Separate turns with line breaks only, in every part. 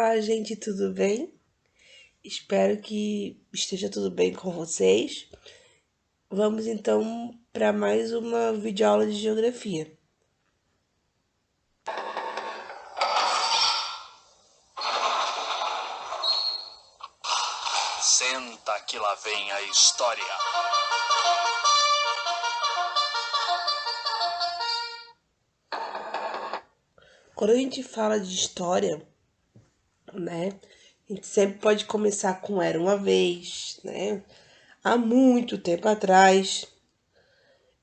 Olá, gente, tudo bem? Espero que esteja tudo bem com vocês. Vamos então para mais uma videoaula de geografia.
Senta que lá vem a história.
Quando a gente fala de história, né, a gente sempre pode começar com Era uma vez, né, há muito tempo atrás.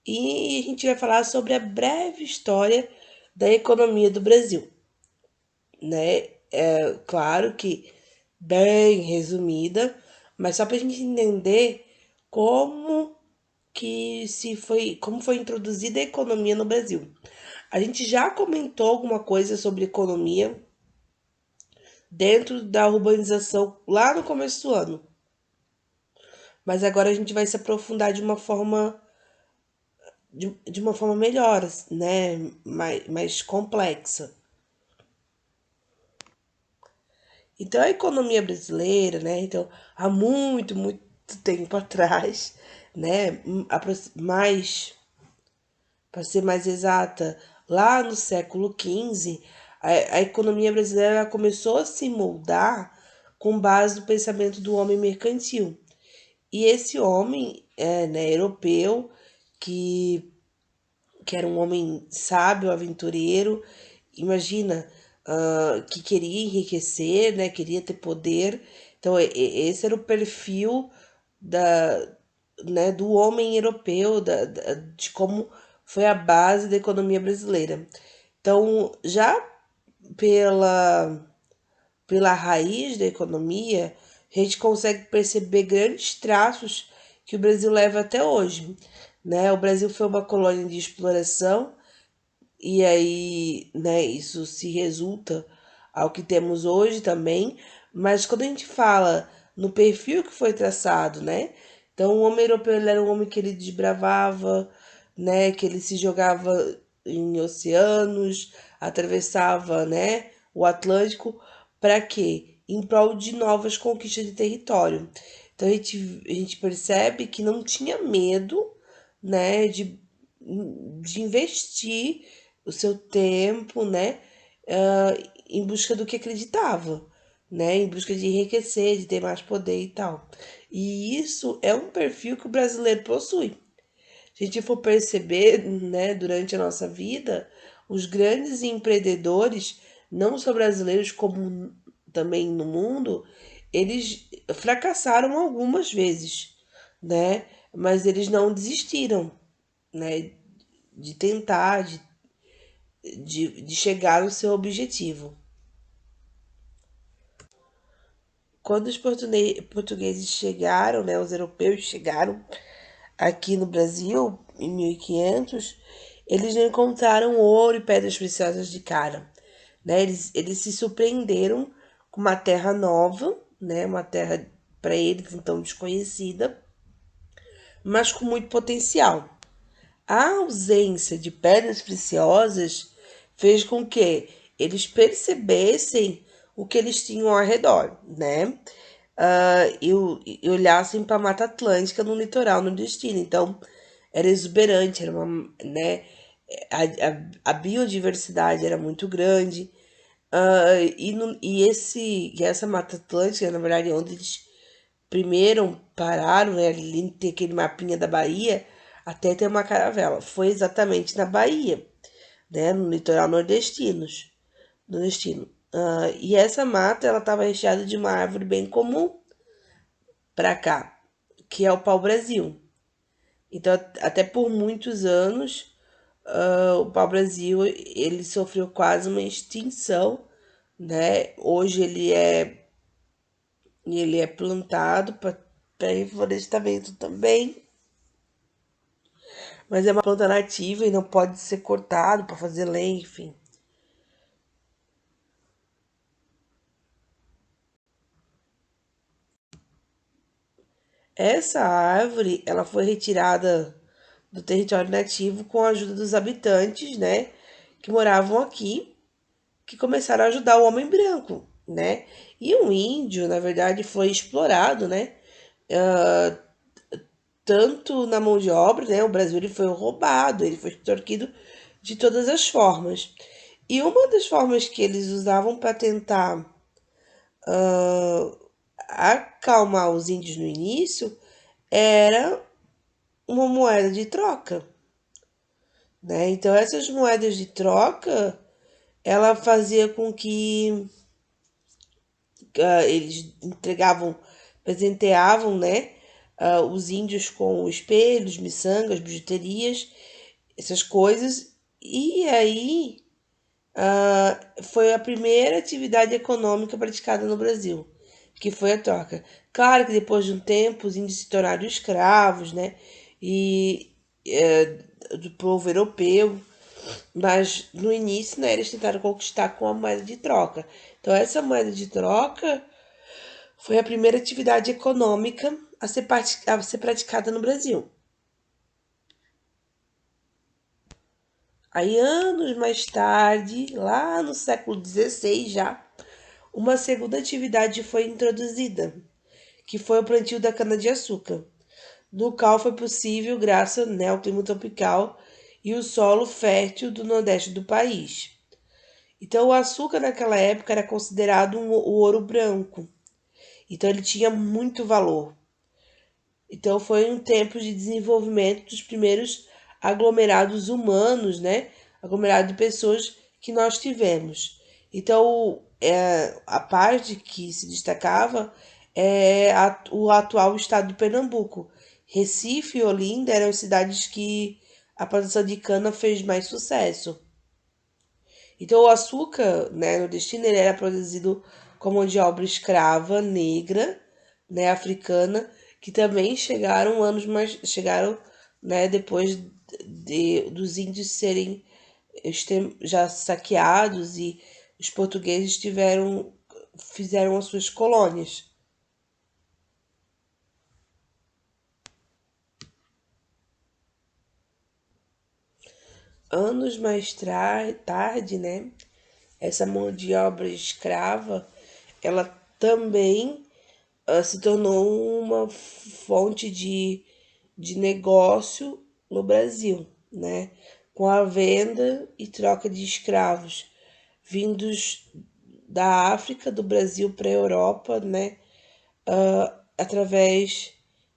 E a gente vai falar sobre a breve história da economia do Brasil, né? É claro que bem resumida, mas só para a gente entender como como foi introduzida a economia no Brasil. A gente já comentou alguma coisa sobre economia dentro da urbanização lá no começo do ano, mas agora a gente vai se aprofundar de uma forma melhor, né? Mais complexa. Então, a economia brasileira, né? Então, há muito tempo atrás, né? Mais, para ser mais exata, lá no século XV, a economia brasileira ela começou a se moldar com base no pensamento do homem mercantil. E esse homem, né, europeu, que que era um homem sábio, aventureiro, imagina, que queria enriquecer, né, queria ter poder. Então, esse era o perfil da, né, do homem europeu, de como foi a base da economia brasileira. Então, já pela, pela raiz da economia, a gente consegue perceber grandes traços que o Brasil leva até hoje. Né? O Brasil foi uma colônia de exploração e aí, né, isso se resulta ao que temos hoje também, mas quando a gente fala no perfil que foi traçado, né? Então, o homem europeu ele era um homem que ele desbravava, né, que ele se jogava em oceanos, atravessava, né, o Atlântico, para quê? Em prol de novas conquistas de território. Então, a gente percebe que não tinha medo, né, de investir o seu tempo, né, em busca do que acreditava, né, em busca de enriquecer, de ter mais poder e tal. E isso é um perfil que o brasileiro possui. Se a gente for perceber, né, durante a nossa vida, os grandes empreendedores, não só brasileiros como também no mundo, eles fracassaram algumas vezes, né? Mas eles não desistiram, né? De tentar, de chegar no seu objetivo. Quando os portugueses chegaram, né, os europeus chegaram aqui no Brasil, em 1500, eles não encontraram ouro e pedras preciosas de cara. Né? Eles se surpreenderam com uma terra nova, né? Uma terra para eles então desconhecida, mas com muito potencial. A ausência de pedras preciosas fez com que eles percebessem o que eles tinham ao redor, né? E olhassem para a Mata Atlântica no litoral nordestino. Então, era exuberante, era uma, né? A biodiversidade era muito grande. E essa Mata Atlântica, na verdade, é onde eles primeiro pararam, né, ali tem aquele mapinha da Bahia, até ter uma caravela. Foi exatamente na Bahia, né, no litoral nordestino. E essa mata, ela estava recheada de uma árvore bem comum para cá, que é o pau-brasil. Então, até por muitos anos, o pau-brasil, ele sofreu quase uma extinção, né? Hoje ele é plantado para reflorestamento também, mas é uma planta nativa e não pode ser cortado para fazer lenha, enfim. Essa árvore, ela foi retirada do território nativo com a ajuda dos habitantes, né, que moravam aqui, que começaram a ajudar o homem branco, né? E o índio, na verdade, foi explorado, né? Tanto na mão de obra, né? O Brasil ele foi roubado, ele foi extorquido de todas as formas. E uma das formas que eles usavam para tentar acalmar os índios no início era uma moeda de troca, né? Então essas moedas de troca, ela fazia com que eles entregavam, presenteavam, né, os índios com espelhos, miçangas, bijuterias, essas coisas. E aí foi a primeira atividade econômica praticada no Brasil, que foi a troca. Claro que depois de um tempo os índios se tornaram escravos, né? E do povo europeu, mas no início, né, eles tentaram conquistar com a moeda de troca. Então essa moeda de troca foi a primeira atividade econômica a ser praticada no Brasil. Aí, anos mais tarde, lá no século XVI já, uma segunda atividade foi introduzida, que foi o plantio da cana-de-açúcar, no qual foi possível graças, né, ao clima tropical e o solo fértil do nordeste do país. Então, o açúcar naquela época era considerado o ouro branco, então ele tinha muito valor. Então foi um tempo de desenvolvimento dos primeiros aglomerados humanos, né? Aglomerado de pessoas que nós tivemos. Então a parte que se destacava é o atual estado de Pernambuco. Recife e Olinda eram cidades que a produção de cana fez mais sucesso. Então o açúcar, né, no destino ele era produzido com mão de obra escrava negra, né, africana, que também chegaram, né, depois dos índios serem já saqueados e os portugueses fizeram as suas colônias. Anos mais tarde, né, essa mão de obra escrava, ela também se tornou uma fonte de negócio no Brasil, né? Com a venda e troca de escravos vindos da África, do Brasil para a Europa, né? Através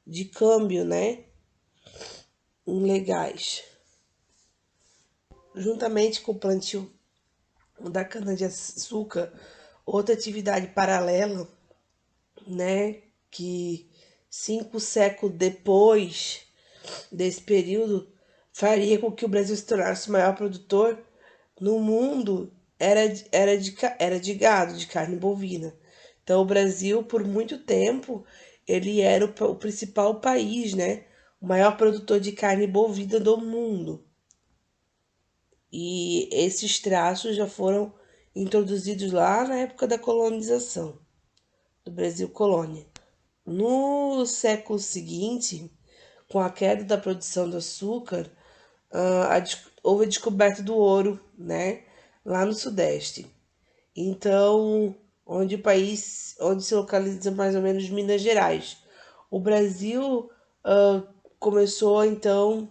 de câmbio, né? Ilegais. Juntamente com o plantio da cana-de-açúcar, outra atividade paralela, né? Que 5 séculos depois desse período faria com que o Brasil se tornasse o maior produtor no mundo era de gado, de carne bovina. Então o Brasil, por muito tempo, ele era o principal país, né? O maior produtor de carne bovina do mundo. E esses traços já foram introduzidos lá na época da colonização, do Brasil colônia. No século seguinte, com a queda da produção do açúcar, houve a descoberta do ouro, né, lá no Sudeste. Então, onde se localiza mais ou menos Minas Gerais. O Brasil começou então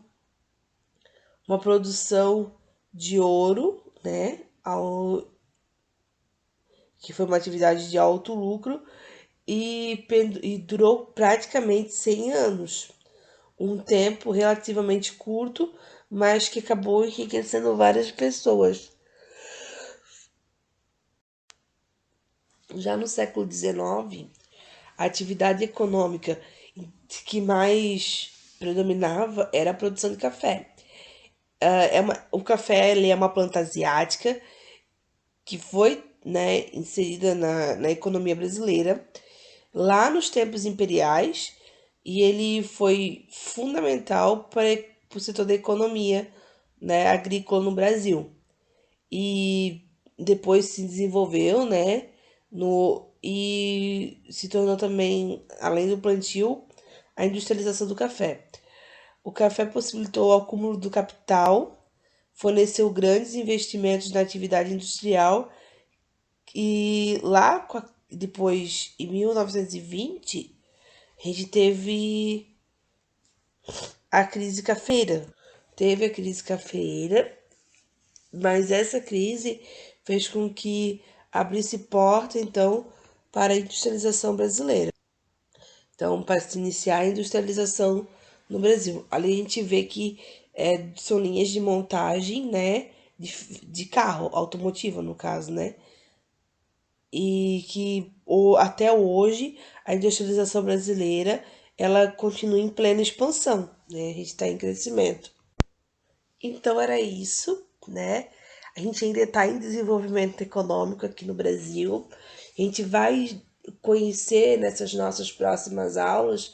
uma produção de ouro, né, que foi uma atividade de alto lucro e durou praticamente 100 anos. Um tempo relativamente curto, mas que acabou enriquecendo várias pessoas. Já no século XIX, a atividade econômica que mais predominava era a produção de café. O café ele é uma planta asiática que foi, né, inserida na economia brasileira lá nos tempos imperiais e ele foi fundamental para o setor da economia, né, agrícola no Brasil. E depois se desenvolveu, né, e se tornou também, além do plantio, a industrialização do café. O café possibilitou o acúmulo do capital, forneceu grandes investimentos na atividade industrial E lá, depois, em 1920, a gente teve a crise cafeira. Teve a crise cafeira, mas essa crise fez com que abrisse porta, então, para a industrialização brasileira. Então, para se iniciar a industrialização no Brasil. Ali a gente vê que são linhas de montagem, né, de carro, automotiva no caso, né, e que até hoje a industrialização brasileira ela continua em plena expansão, né, a gente está em crescimento. Então era isso, né? A gente ainda está em desenvolvimento econômico aqui no Brasil. A gente vai conhecer nessas nossas próximas aulas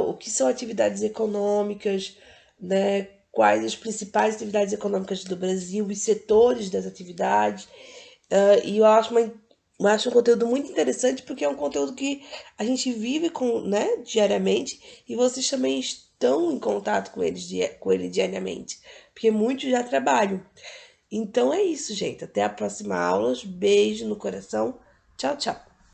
o que são atividades econômicas, né? Quais as principais atividades econômicas do Brasil, os setores das atividades. E eu acho um conteúdo muito interessante porque é um conteúdo que a gente vive com, né, diariamente e vocês também estão em contato com com ele diariamente, porque muitos já trabalham. Então é isso, gente. Até a próxima aula. Beijo no coração. Tchau, tchau.